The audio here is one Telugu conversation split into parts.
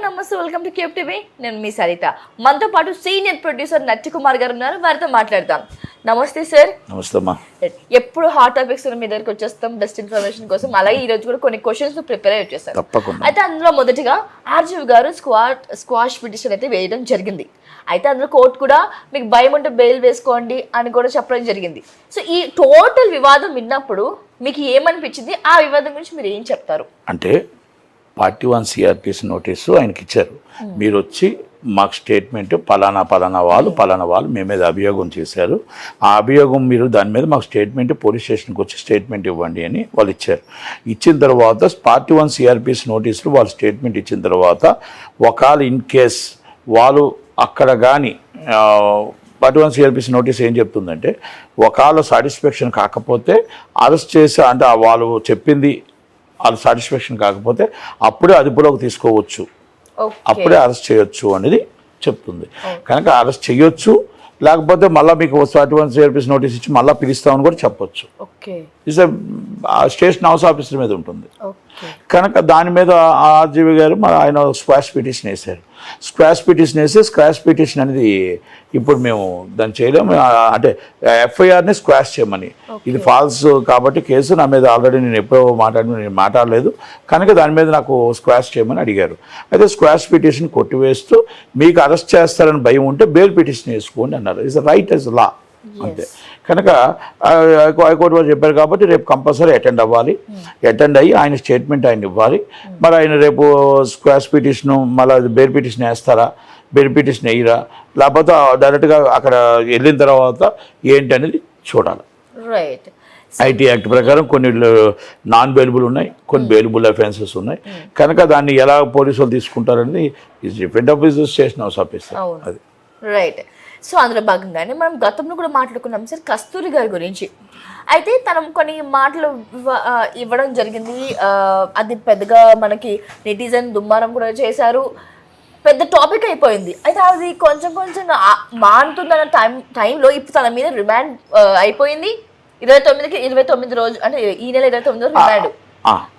నమస్తే, వెల్కమ్ టు క్యూబ్ టీవీ. నేను మీ సరిత. మనతో పాటు సీనియర్ ప్రొడ్యూసర్ నట్టికుమార్ గారు ఉన్నారు, వారితో మాట్లాడదాం. నమస్తే సార్. నమస్తే అమ్మా. ఎప్పుడు హాట్ టాపిక్స్ మీ దగ్గరికి వచ్చేస్తాం బెస్ట్ ఇన్ఫర్మేషన్ కోసం. అలాగే ఈ రోజు కూడా కొన్ని క్వశ్చన్స్ ప్రిపేర్ అయ్యి వచ్చేస్తాం. తప్పకుండా. అయితే అందులో మొదటిగా ఆర్జీవి గారు స్క్వాష్ పిటిషన్ అయితే వేయడం జరిగింది. అయితే అందులో కోర్టు కూడా మీకు భయం ఉంటే బెయిల్ వేసుకోండి అని కూడా చెప్పడం జరిగింది. సో ఈ టోటల్ వివాదం విన్నప్పుడు మీకు ఏమనిపించింది? ఆ వివాదం గురించి మీరు ఏం చెప్తారు? అంటే పార్టీ 1 CRPC నోటీసు ఆయనకి ఇచ్చారు. మీరు వచ్చి మాకు స్టేట్మెంట్ పలానా వాళ్ళు మీ మీద అభియోగం చేశారు, ఆ అభియోగం మీరు దాని మీద మాకు స్టేట్మెంట్ పోలీస్ స్టేషన్కి వచ్చి స్టేట్మెంట్ ఇవ్వండి అని వాళ్ళు ఇచ్చారు. ఇచ్చిన తర్వాత పార్టీ 1 CRPC నోటీసులు వాళ్ళు స్టేట్మెంట్ ఇచ్చిన తర్వాత ఒకవేళ ఇన్ కేస్ వాళ్ళు అక్కడ కానీ పార్టీ 1 CRPC నోటీస్ ఏం చెప్తుందంటే ఒకవేళ సాటిస్ఫాక్షన్ కాకపోతే అరెస్ట్ చేసి, అంటే వాళ్ళు చెప్పింది వాళ్ళు సాటిస్ఫాక్షన్ కాకపోతే అప్పుడే అదుపులోకి తీసుకోవచ్చు, అప్పుడే అరెస్ట్ చేయొచ్చు అనేది చెప్తుంది. కనుక అరెస్ట్ చేయొచ్చు, లేకపోతే మళ్ళీ మీకు పార్టీ 1 CRPC నోటీస్ ఇచ్చి మళ్ళీ పిలుస్తామని కూడా చెప్పొచ్చు. ఇస్ స్టేషన్ హౌస్ ఆఫీసర్ మీద ఉంటుంది. కనుక దాని మీద ఆర్జీవి గారు ఆయన స్క్వాష్ పిటిషన్ వేశారు. స్క్వాష్ పిటిషన్ అనేది ఇప్పుడు మేము దాన్ని చేయలేము, అంటే FIRని స్క్వాష్ చేయమని. ఇది ఫాల్స్ కాబట్టి కేసు నా మీద ఆల్రెడీ నేను ఎప్పుడో మాట్లాడలేదు, కనుక దాని మీద నాకు స్క్వాష్ చేయమని అడిగారు. అయితే స్క్వాష్ పిటిషన్ కొట్టివేస్తూ మీకు అరెస్ట్ చేస్తారని భయం ఉంటే బెయిల్ పిటిషన్ వేసుకోండి అన్నారు. ఇట్స్ రైట్ యాజ్ లా అంతే. కనుక హైకోర్టు వారు చెప్పారు కాబట్టి రేపు కంపల్సరీ అటెండ్ అవ్వాలి. అటెండ్ అయ్యి ఆయన స్టేట్మెంట్ ఆయన ఇవ్వాలి. మరి ఆయన రేపు స్క్వాష్ పిటిషన్ మళ్ళీ బెయిల్ పిటిషన్ వేస్తారా, బెయిల్ పిటిషన్ వేయరా, లేకపోతే డైరెక్ట్గా అక్కడ వెళ్ళిన తర్వాత ఏంటి అనేది చూడాలి. రైట్. IT యాక్ట్ ప్రకారం కొన్ని నాన్ బెయిలబుల్ ఉన్నాయి, కొన్ని బెయిలబుల్ అఫెన్సెస్ ఉన్నాయి. కనుక దాన్ని ఎలా పోలీసులు తీసుకుంటారనేది is depend of station house officer. అది రైట్. సో అందులో భాగంగానే మనం గతంలో కూడా మాట్లాడుకున్నాం సార్ కస్తూరి గారి గురించి. అయితే తను కొన్ని మాటలు ఇవ్వడం జరిగింది. అది పెద్దగా మనకి నెటిజన్ దుమ్మారం కూడా చేశారు, పెద్ద టాపిక్ అయిపోయింది. అయితే అది కొంచెం మానుతుందన్న టైంలో ఇప్పుడు తన మీద రిమాండ్ అయిపోయింది. 29 రోజు, అంటే ఈ నెల 29 రిమాండ్,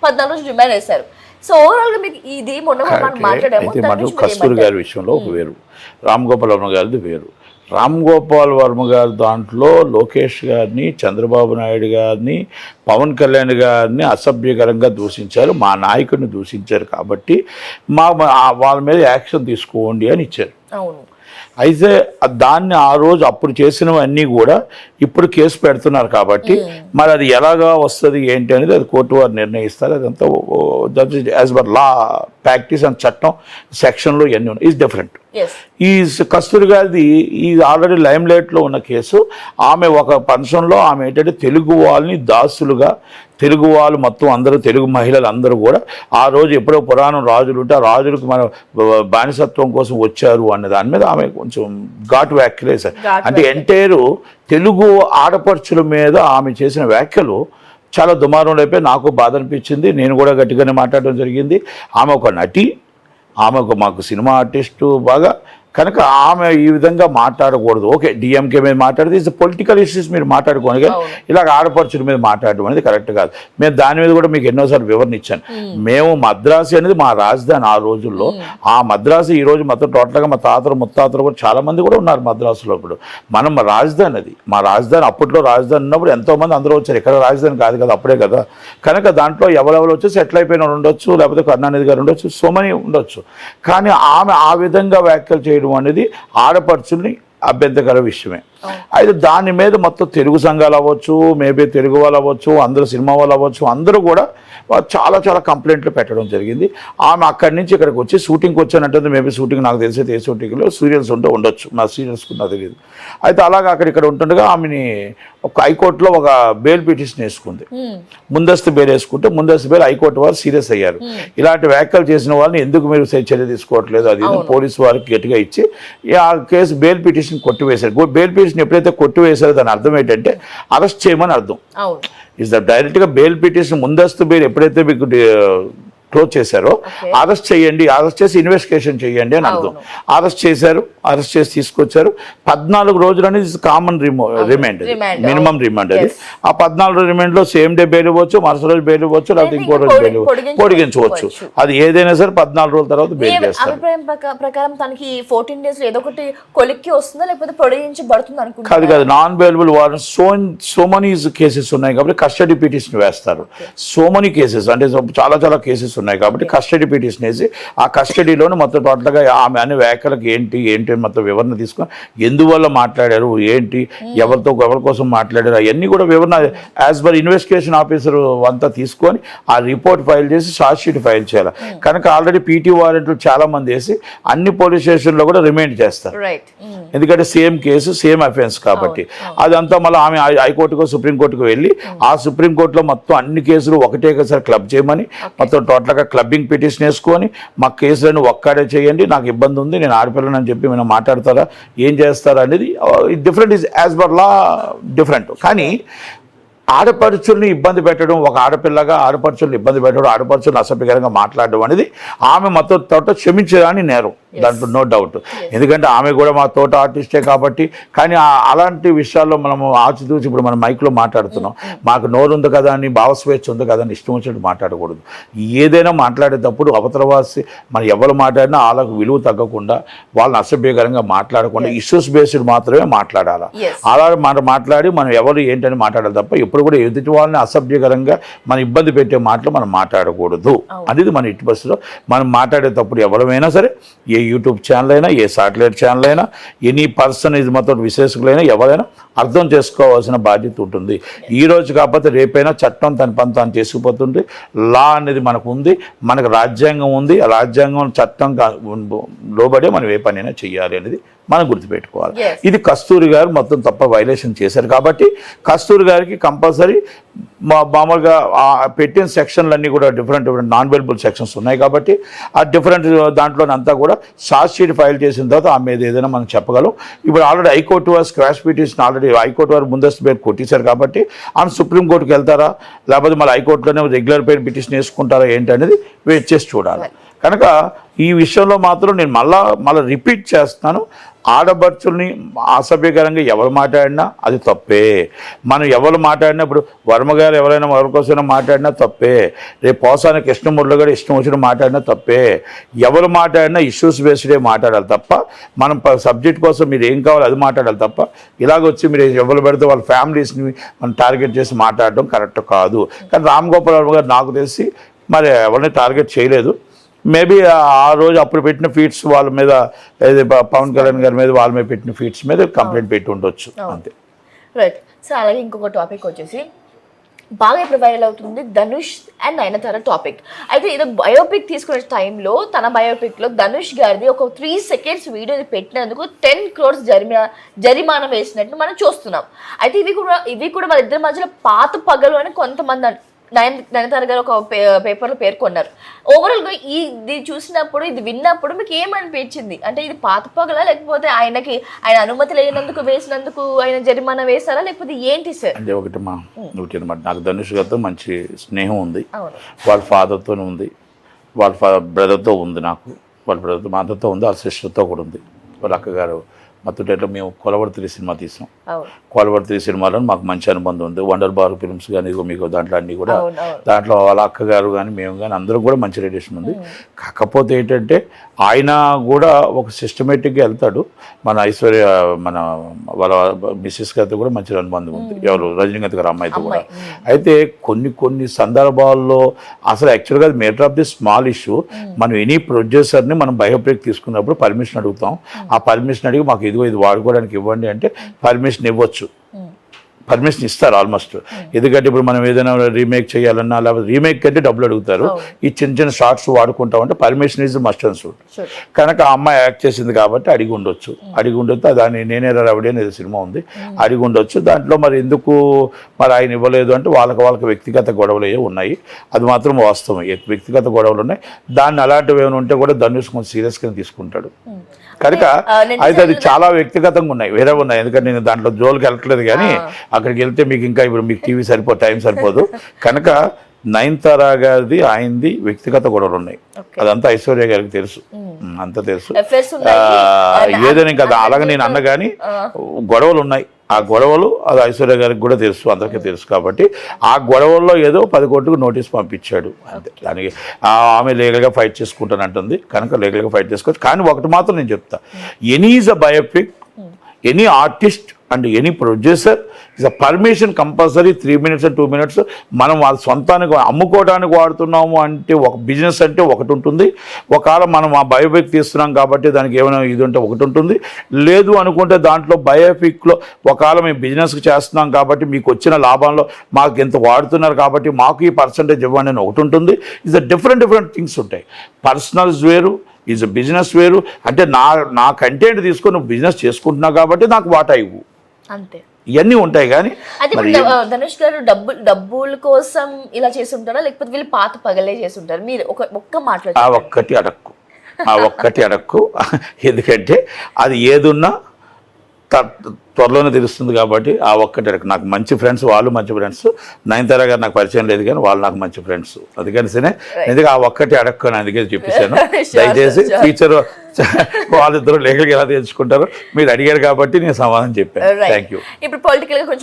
14 రోజులు రిమాండ్ వేశారు. సో ఓవరాల్ గా మీకు ఇది మొన్న మనం మాట్లాడాము. కస్తూరి గారి విషయంలో ఒక వేరు, రామ్ గోపాల్ వర్మ గారిది వేరు. రామ్ గోపాల్ వర్మ గారి దాంట్లో లోకేష్ గారిని, చంద్రబాబు నాయుడు గారిని, పవన్ కళ్యాణ్ గారిని అసభ్యకరంగా దూషించారు, మా నాయకుడిని దూషించారు కాబట్టి వాళ్ళ మీద యాక్షన్ తీసుకోండి అని ఇచ్చారు. అవును. అయితే దాన్ని ఆ రోజు అప్పుడు చేసినవన్నీ కూడా ఇప్పుడు కేసు పెడుతున్నారు కాబట్టి మరి అది ఎలాగా వస్తుంది ఏంటి అనేది అది కోర్టు వారు నిర్ణయిస్తారు. అదంతా as per law practice and చట్టం సెక్షన్లో ఇవన్నీ ఉన్నాయి. Is different. ఈ కస్తూరి గారిది ఈ ఆల్రెడీ లైమ్ లైట్లో ఉన్న కేసు. ఆమె ఒక ఫంక్షన్లో ఆమె ఏంటంటే తెలుగు వాళ్ళని దాసులుగా, తెలుగు వాళ్ళు మొత్తం అందరూ, తెలుగు మహిళలు అందరూ కూడా ఆ రోజు ఎప్పుడో పురాణం రాజులు ఉంటే ఆ రాజులకు మన బానిసత్వం కోసం వచ్చారు అన్న దాని మీద ఆమె కొంచెం ఘాటు వ్యాఖ్యలు వేశారు. అంటే ఎంటైర్ తెలుగు ఆడపడుచుల మీద ఆమె చేసిన వ్యాఖ్యలు చాలా దుమారం అయిపోయి నాకు బాధ అనిపించింది. నేను కూడా గట్టిగానే మాట్లాడడం జరిగింది. ఆమె ఒక నటి, ఆమె ఒక మాకు సినిమా ఆర్టిస్టు బాగా, కనుక ఆమె ఈ విధంగా మాట్లాడకూడదు. ఓకే, DMK మీద మాట్లాడితే ఇది పొలిటికల్ ఇష్యూస్ మీరు మాట్లాడుకోని, కానీ ఇలాగ ఆడపడుచుల మీద మాట్లాడడం అనేది కరెక్ట్ కాదు. మేము దాని మీద కూడా మీకు ఎన్నోసార్లు వివరణ ఇచ్చాను. మేము మద్రాసు అనేది మా రాజధాని ఆ రోజుల్లో. ఆ మద్రాసు ఈ రోజు మొత్తం టోటల్గా మా తాతలు ముత్తాతలు కూడా చాలామంది కూడా ఉన్నారు మద్రాసులో. ఇప్పుడు మనం మా రాజధాని అది, మా రాజధాని. అప్పట్లో రాజధాని ఉన్నప్పుడు ఎంతోమంది అందరూ వచ్చారు. ఇక్కడ రాజధాని కాదు కదా, అప్పుడే కదా. కనుక దాంట్లో ఎవరెవరు వచ్చి సెటిల్ అయిపోయిన ఉండొచ్చు, లేకపోతే కరుణానిధి గారు ఉండొచ్చు, సో మనీ ఉండొచ్చు. కానీ ఆమె ఆ విధంగా వ్యాఖ్యలు చేయడం అనేది ఆడపడుచుల్ని అభ్యంతరకర విషయమే. అయితే దాని మీద మొత్తం తెలుగు సంఘాలు అవ్వచ్చు, మేబీ తెలుగు వాళ్ళు అవ్వచ్చు, అందరూ సినిమా వాళ్ళు అవ్వచ్చు, అందరూ కూడా చాలా కంప్లైంట్లు పెట్టడం జరిగింది. ఆమె అక్కడి నుంచి ఇక్కడికి వచ్చి షూటింగ్కి వచ్చానంటే, మేబీ షూటింగ్ నాకు తెలిసి ఏ షూటింగ్లో సీరియల్స్ ఉండొచ్చు, నా సీరియల్స్ నాకు తెలియదు. అయితే అలాగా ఇక్కడ ఉంటుండగా ఆమెని ఒక హైకోర్టులో ఒక బెయిల్ పిటిషన్ వేసుకుంది. ముందస్తు బెయిల్ వేసుకుంటే ముందస్తు బెయిల్ హైకోర్టు వారు సీరియస్ అయ్యారు. ఇలాంటి వ్యాఖ్యలు చేసిన వాళ్ళని ఎందుకు మీరు చర్య తీసుకోవట్లేదు అది పోలీసు వారికి గట్టిగా ఇచ్చి ఆ కేసు బెయిల్ పిటిషన్ కొట్టివేశారు. బెయిల్ పిటిషన్ ఎప్పుడైతే కొట్టివేశారో దాని అర్థం ఏంటంటే అరెస్ట్ చేయమని అర్థం. ఇస్ ద డైరెక్ట్గా బెయిల్ పిటిషన్ ముందస్తు బెయిల్ ఎప్పుడైతే మీకు క్లోజ్ చేశారో అరెస్ట్ చేయండి, అరెస్ట్ చేసి ఇన్వెస్టిగేషన్ చేయండి అని అర్థం. అరెస్ట్ చేశారు, అరెస్ట్ చేసి తీసుకొచ్చారు. 14 రోజులు అనేది కామన్ రిమాండ్, మినిమం రిమాండ్ అది. ఆ 14 రిమాండ్ లో సేమ్ డే బెయిల్ ఇవ్వచ్చు, మరుసటి రోజు బెయిల్ ఇవ్వచ్చు, లేకపోతే ఇంకో రోజు బెయిల్ పొడిగించవచ్చు. అది ఏదైనా సరే 14 రోజుల తర్వాత బెయిల్ చేస్తారు. అభిప్రాయం ప్రకారం తనకి 14 days ఏదో ఒకటి కొలిక్కి వస్తుందా లేకపోతే పొడిగించబడుతుంది అనుకుంటున్నా? కాదు కాదు, non bailable warrant so money cases ఉన్నాయి కాబట్టి కస్టడీ పిటిషన్ వేస్తారు. సో మనీ కేసెస్ అంటే చాలా చాలా కేసెస్ ఉన్నాయి కాబట్టి కస్టడీ పిటిషన్ వేసి ఆ కస్టడీలోనే మొత్తం టోటల్గా ఆమె అనే వ్యాఖ్యలకు ఏంటి మొత్తం వివరణ తీసుకొని ఎందువల్ల మాట్లాడారు, ఏంటి, ఎవరి కోసం మాట్లాడారు, అవన్నీ కూడా వివరణ యాజ్ పర్ ఇన్వెస్టిగేషన్ ఆఫీసర్ అంతా తీసుకొని ఆ రిపోర్ట్ ఫైల్ చేసి ఛార్జ్ షీట్ ఫైల్ చేయాలి. కనుక ఆల్రెడీ పీటీ వారెంట్లు చాలా మంది వేసి అన్ని పోలీస్ స్టేషన్లో కూడా రిమైండ్ చేస్తారు. ఎందుకంటే సేమ్ కేసు సేమ్ అఫెన్స్ కాబట్టి అదంతా మళ్ళీ ఆమె హైకోర్టుకో సుప్రీంకోర్టుకు వెళ్ళి ఆ సుప్రీంకోర్టులో మొత్తం అన్ని కేసులు ఒకటేసారి క్లబ్ చేయమని మొత్తం టోటల్గా క్లబ్బింగ్ పిటిషన్ వేసుకొని మా కేసులను ఒక్కడే చేయండి, నాకు ఇబ్బంది ఉంది, నేను ఆడపిల్లని అని చెప్పి మీరు మాట్లాడతారా, ఏం చేస్తారా అనేది different is as per law different. కానీ ఆడపడుచుల్ని ఇబ్బంది పెట్టడం, ఒక ఆడపిల్లగా ఆడపడుచుల్ని ఇబ్బంది పెట్టడం, ఆడపడుచుల్ని అసభ్యకరంగా మాట్లాడడం అనేది ఆమె మొత్తం తోట క్షమించడాన్ని నేరం, దాంట్లో నో డౌట్. ఎందుకంటే ఆమె కూడా మా తోట ఆర్టిస్టే కాబట్టి. కానీ అలాంటి విషయాల్లో మనము ఆచితూచి ఇప్పుడు మనం మైక్లో మాట్లాడుతున్నాం, మాకు నోరు ఉంది కదా అని, భావస్వేచ్ఛ ఉంది కదా అని ఇష్టం వచ్చినట్టు మాట్లాడకూడదు. ఏదైనా మాట్లాడేటప్పుడు అవతలవాసి మనం ఎవరు మాట్లాడినా వాళ్ళకు విలువ తగ్గకుండా, వాళ్ళని అసభ్యకరంగా మాట్లాడకుండా ఇష్యూస్ బేస్డ్ మాత్రమే మాట్లాడాలి. అలా మాట్లాడి మనం ఎవరు ఏంటని మాట్లాడాలి తప్ప ఎప్పుడు కూడా ఎదుటి వాళ్ళని అసభ్యకరంగా మన ఇబ్బంది పెట్టే మాటలు మనం మాట్లాడకూడదు అనేది మన ఇటు బస్సులో. మనం మాట్లాడేటప్పుడు ఎవరైనా సరే, ఏ యూట్యూబ్ ఛానల్ అయినా, ఏ సాటిలైట్ ఛానల్ అయినా, ఎనీ పర్సన్ ఇది మొత్తం విశేషకులైనా ఎవరైనా అర్థం చేసుకోవాల్సిన బాధ్యత ఉంటుంది. ఈ రోజు కాకపోతే రేపైనా చట్టం తన పని తాను చేసుకుపోతుంది. లా అనేది మనకు ఉంది, మనకు రాజ్యాంగం ఉంది. ఆ రాజ్యాంగం చట్టం లోబడే మనం ఏ పనైనా చెయ్యాలి అనేది మనం గుర్తుపెట్టుకోవాలి. ఇది కస్తూరి గారు మొత్తం తప్ప వైలేషన్ చేశారు కాబట్టి కస్తూరి గారికి కంపల్సరీ మామూలుగా పెట్టిన సెక్షన్లన్నీ కూడా డిఫరెంట్ నాన్ బెయిలబుల్ సెక్షన్స్ ఉన్నాయి కాబట్టి ఆ డిఫరెంట్ దాంట్లోనంతా కూడా ఛార్జ్ షీట్ ఫైల్ చేసిన తర్వాత ఆమె మీద ఏదైనా మనం చెప్పగలం. ఇప్పుడు ఆల్రెడీ హైకోర్టు వారు స్క్వాష్ పిటిషన్ ఆల్రెడీ హైకోర్టు వారు ముందస్తు బెయిల్ కొట్టేశారు కాబట్టి ఆమె సుప్రీంకోర్టుకి వెళ్తారా లేకపోతే మళ్ళీ హైకోర్టులోనే రెగ్యులర్ బెయిల్ పిటిషన్ వేసుకుంటారా ఏంటి అనేది వెయిట్ చేసి చూడాలి. కనుక ఈ విషయంలో మాత్రం నేను మళ్ళీ రిపీట్ చేస్తున్నాను, ఆడపడుచుల్ని అసభ్యకరంగా ఎవరు మాట్లాడినా అది తప్పే. మనం ఎవరు మాట్లాడినా, ఇప్పుడు వర్మ గారు ఎవరైనా ఎవరికోసమైనా మాట్లాడినా తప్పే, రేపు పోసాని కృష్ణమూర్తి గారు ఇష్టం వచ్చిన మాట్లాడినా తప్పే. ఎవరు మాట్లాడినా ఇష్యూస్ బేస్డే మాట్లాడాలి తప్ప మనం సబ్జెక్ట్ కోసం మీరు ఏం కావాలో అది మాట్లాడాలి తప్ప ఇలాగొచ్చి మీరు ఎవరు పెడితే వాళ్ళ ఫ్యామిలీస్ని మనం టార్గెట్ చేసి మాట్లాడడం కరెక్ట్ కాదు. కానీ రామ్ గోపాల్ వర్మ గారు నాకు తెలిసి మరి ఎవరిని టార్గెట్ చేయలేదు. మేబీ ఆ రోజు అప్పుడు పెట్టిన ఫీట్స్ వాళ్ళ మీద, పవన్ కళ్యాణ్ గారి మీద వాళ్ళ మీద పెట్టిన ఫీట్స్ మీద కంప్లైంట్ పెట్టి ఉండొచ్చు అంతే. రైట్. సో అలాగే ఇంకొక టాపిక్ వచ్చేసి బాగా ఇప్పుడు వైరల్ అవుతుంది ధనుష్ అండ్ నయనతార టాపిక్. అయితే ఇది బయోపిక్ తీసుకునే టైంలో తన బయోపిక్లో ధనుష్ గారిది ఒక 3 seconds వీడియో పెట్టినందుకు 10 crores జరిమానా వేసినట్టు మనం చూస్తున్నాం. అయితే ఇవి కూడా వాళ్ళ ఇద్దరి మధ్యలో పాత పగలు అని కొంతమంది నయనతార గారు ఒక పేపర్లో పేర్కొన్నారు. ఓవరాల్గా ఇది చూసినప్పుడు, ఇది విన్నప్పుడు మీకు ఏమనిపించింది? అంటే ఇది పాత పగలా లేకపోతే ఆయన అనుమతి లేనందుకు వేసినందుకు ఆయన జరిమానా వేశారా లేకపోతే ఏంటి సార్? అంటే ఒకటి నాకు ధనుష్ గారితో మంచి స్నేహం ఉంది, వాళ్ళ ఫాదర్తో ఉంది, వాళ్ళ బ్రదర్తో ఉంది, నాకు వాళ్ళ బ్రదర్తో మదర్తో ఉంది, వాళ్ళ సిస్టర్తో కూడా ఉంది. వాళ్ళ అక్కగారు మొత్తం మేము కొలవర్తి సినిమా తీసాం. కొలవర్తి సినిమాలో మాకు మంచి అనుబంధం ఉంది. వండర్ బార్ ఫిల్మ్స్ కానీ మీకు దాంట్లో అన్నీ కూడా, దాంట్లో వాళ్ళ అక్కగారు కానీ మేము కానీ అందరం కూడా మంచి రిలేషన్ ఉంది. కాకపోతే ఏంటంటే ఆయన కూడా ఒక సిస్టమేటిక్గా వెళ్తాడు. మన ఐశ్వర్య వాళ్ళ మిస్సెస్ గారితో కూడా మంచి అనుబంధం ఉంది, ఎవరు రజనీకాంత్ గారు అమ్మాయితో కూడా. అయితే కొన్ని సందర్భాల్లో అసలు యాక్చువల్గా అది matter of the small issue. మనం ఎనీ ప్రొడ్యూసర్ని మనం బయోపిక్ తీసుకున్నప్పుడు పర్మిషన్ అడుగుతాం. ఆ పర్మిషన్ అడిగి మాకు ఇది వాడుకోవడానికి ఇవ్వండి అంటే పర్మిషన్ ఇవ్వచ్చు, పర్మిషన్ ఇస్తారు ఆల్మోస్ట్. ఎందుకంటే ఇప్పుడు మనం ఏదైనా రీమేక్ చేయాలన్నా లేకపోతే రీమేక్ అంటే డబ్బులు అడుగుతారు. ఈ చిన్న షార్ట్స్ వాడుకుంటామంటే permission is must and should. కనుక ఆ అమ్మాయి యాక్ట్ చేసింది కాబట్టి అడిగి ఉండొచ్చు. దాన్ని నేనే రవిడి అనేది సినిమా ఉంది, అడిగి ఉండొచ్చు. దాంట్లో మరి ఎందుకు మరి ఆయన ఇవ్వలేదు అంటే వాళ్ళకి వ్యక్తిగత గొడవలు ఉన్నాయి, అది మాత్రం వాస్తవం. వ్యక్తిగత గొడవలు ఉన్నాయి. దాన్ని అలాంటివి ఏమైనా ఉంటే కూడా ధనుష్ కొంచెం సీరియస్గా తీసుకుంటాడు. కనుక అయితే అది చాలా వ్యక్తిగతంగా ఉన్నాయి, వేరే ఉన్నాయి. ఎందుకంటే నేను దాంట్లో జోలికి వెళ్ళట్లేదు, కానీ అక్కడికి వెళ్తే మీకు ఇంకా ఇప్పుడు మీకు టీవీ టైం సరిపోదు. కనుక నయనతార గారిది ఆయనది వ్యక్తిగత గొడవలు ఉన్నాయి. Okay. అదంతా ఐశ్వర్య గారికి తెలుసు, అంతా తెలుసు. Affairs ఉన్నాయి. ఏదైనా ఇంకా అలాగ నేను అన్న కానీ గొడవలు ఉన్నాయి. ఆ గొడవలు అది ఐశ్వర్య గారికి కూడా తెలుసు, అందరికీ తెలుసు. కాబట్టి ఆ గొడవల్లో ఏదో 10 కోట్లకు నోటీస్ పంపించాడు అంతే. దానికి ఆమె లీగల్గా ఫైట్ చేసుకుంటానంటుంది కనుక లీగల్గా ఫైట్ చేసుకోవచ్చు. కానీ ఒకటి మాత్రం నేను చెప్తా, any is a biopic, any artist and any producer is a permission compulsory 3 minutes and 2 minutes. మనం వాళ్ళ సొంతానికి అమ్ముకోవడానికి వాడుతున్నాము అంటే ఒక బిజినెస్ అంటే ఒకటి ఉంటుంది. ఒకవేళ మనం ఆ బయోపిక్ తీస్తున్నాం కాబట్టి దానికి ఏమైనా ఇది ఉంటే ఒకటి ఉంటుంది. లేదు అనుకుంటే దాంట్లో బయోపిక్లో ఒకవేళ మేము బిజినెస్కి చేస్తున్నాం కాబట్టి మీకు వచ్చిన లాభంలో మాకు ఎంత వాడుతున్నారు కాబట్టి మాకు ఈ పర్సంటేజ్ ఇవ్వండి అని ఒకటి ఉంటుంది. ఇస్ డిఫరెంట్ థింగ్స్ ఉంటాయి. పర్సనల్స్ వేరు, ఈజ్ బిజినెస్ వేరు. అంటే నా కంటెంట్ తీసుకొని నువ్వు బిజినెస్ చేసుకుంటున్నావు కాబట్టి నాకు వాటా ఇవ్వు, అంతే. ఇవన్నీ ఉంటాయి. కానీ అయితే ధనుష్ గారు డబ్బుల కోసం ఇలా చేసి ఉంటారా, లేకపోతే వీళ్ళు పాత పగలే చేసి ఉంటారు? మీరు ఒక్క మాటలో ఆ ఒక్కటి అడక్కు ఎందుకంటే అది ఏదున్నా త్వరలోనే తెలుస్తుంది కాబట్టి ఆ ఒక్కటి అడక్కు. నాకు మంచి ఫ్రెండ్స్, వాళ్ళు మంచి ఫ్రెండ్స్. నయనతార గారు నాకు పరిచయం లేదు కానీ వాళ్ళు నాకు మంచి ఫ్రెండ్స్. అందుకనిసే ఎందుకంటే ఆ ఒక్కటి అడక్కు అని అందుకే చెప్పేశాను. దయచేసి ఫ్యూచర్ వాళ్ళిద్దరూ లీగల్గా ఎలా తెచ్చుకుంటారో మీరు అడిగారు కాబట్టి నేను సమాధానం చెప్పాను. Thank you. ఇప్పుడు పొలిటికల్ గా కొంచెం